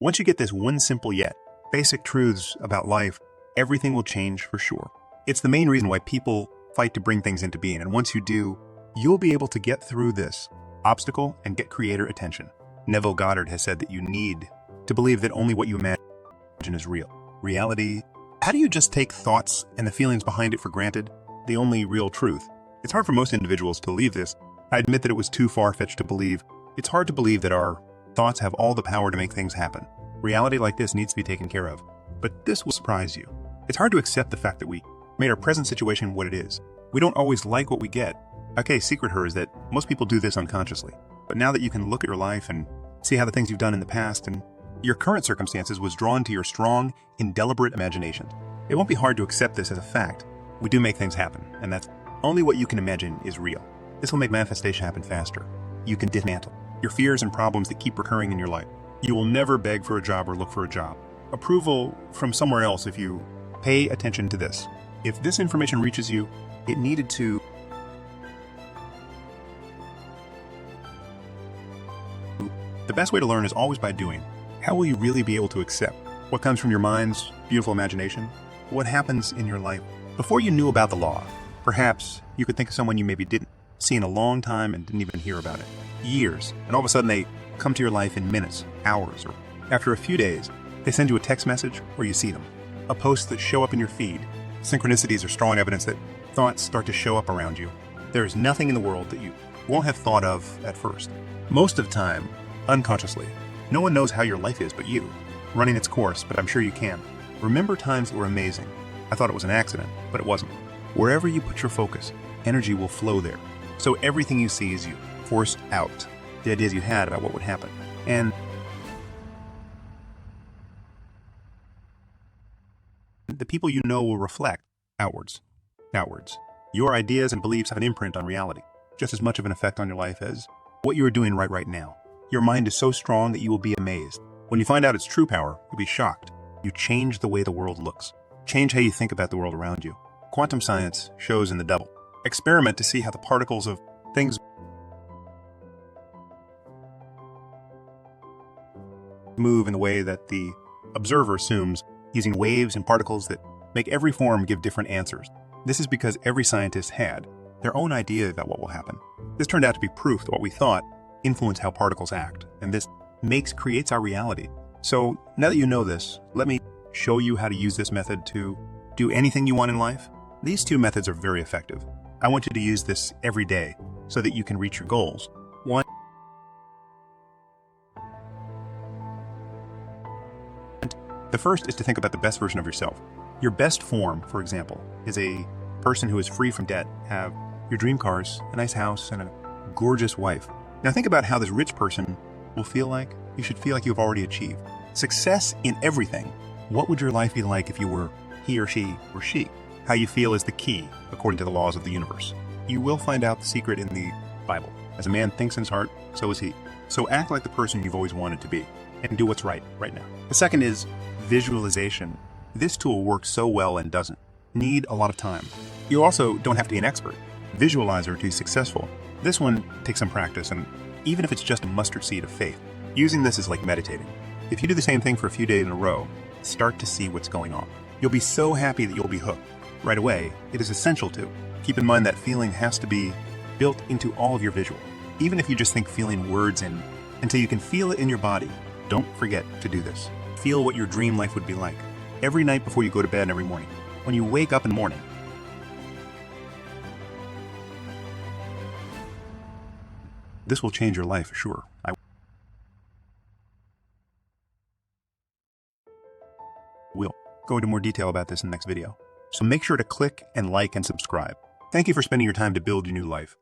Once you get this one simple yet basic truths about life, everything will change for sure. It's the main reason why people fight to bring things into being, and once you do, you'll be able to get through this obstacle and get creator attention. Neville Goddard has said that you need to believe that only what you imagine is real. Reality, how do you just take thoughts and the feelings behind it for granted? The only real truth. It's hard for most individuals to believe this. I admit that it was too far-fetched to believe. It's hard to believe that our thoughts have all the power to make things happen. Reality like this needs to be taken care of. But this will surprise you. It's hard to accept the fact that we made our present situation what it is. We don't always like what we get. Okay, secret here is that most people do this unconsciously. But now that you can look at your life and see how the things you've done in the past and your current circumstances was drawn to your strong, indelible imagination, it won't be hard to accept this as a fact. We do make things happen, and that's only what you can imagine is real. This will make manifestation happen faster. You can dismantle your fears and problems that keep recurring in your life. You will never beg for a job or look for a job. Approval from somewhere else if you pay attention to this. If this information reaches you, it needed to. The best way to learn is always by doing. How will you really be able to accept what comes from your mind's beautiful imagination? What happens in your life? Before you knew about the law, perhaps you could think of someone you maybe didn't see in a long time and didn't even hear about it. Years, and all of a sudden they come to your life in minutes, hours, or after a few days, they send you a text message or you see them. A post that show up in your feed. Synchronicities are strong evidence that thoughts start to show up around you. There is nothing in the world that you won't have thought of at first. Most of the time, unconsciously. No one knows how your life is but you, running its course, but I'm sure you can. Remember times that were amazing. I thought it was an accident, but it wasn't. Wherever you put your focus, energy will flow there. So everything you see is you, forced out. The ideas you had about what would happen. And the people you know will reflect outwards. Your ideas and beliefs have an imprint on reality, just as much of an effect on your life as what you are doing right now. Your mind is so strong that you will be amazed. When you find out its true power, you'll be shocked. You change the way the world looks. Change how you think about the world around you. Quantum science shows in the double. Experiment to see how the particles of things move in the way that the observer assumes, using waves and particles that make every form give different answers. This is because every scientist had their own idea about what will happen. This turned out to be proof that what we thought influence how particles act, and this creates our reality. So now that you know this, let me show you how to use this method to do anything you want in life. These two methods are very effective. I want you to use this every day so that you can reach your goals. One, the first is to think about the best version of yourself. Your best form, for example, is a person who is free from debt, have your dream cars, a nice house, and a gorgeous wife. Now think about how this rich person will feel like. You should feel like you've already achieved success in everything. What would your life be like if you were he or she or she? How you feel is the key, according to the laws of the universe. You will find out the secret in the Bible. As a man thinks in his heart, so is he. So act like the person you've always wanted to be and do what's right now. The second is visualization. This tool works so well and doesn't need a lot of time. You also don't have to be an expert visualizer to be successful. This one takes some practice, and even if it's just a mustard seed of faith, using this is like meditating. If you do the same thing for a few days in a row, start to see what's going on. You'll be so happy that you'll be hooked. Right away, it is essential to keep in mind that feeling has to be built into all of your visual. Even if you just think feeling words in until you can feel it in your body, don't forget to do this. Feel what your dream life would be like every night before you go to bed and every morning. When you wake up in the morning, this will change your life for sure. I will go into more detail about this in the next video. So make sure to click and like and subscribe. Thank you for spending your time to build your new life.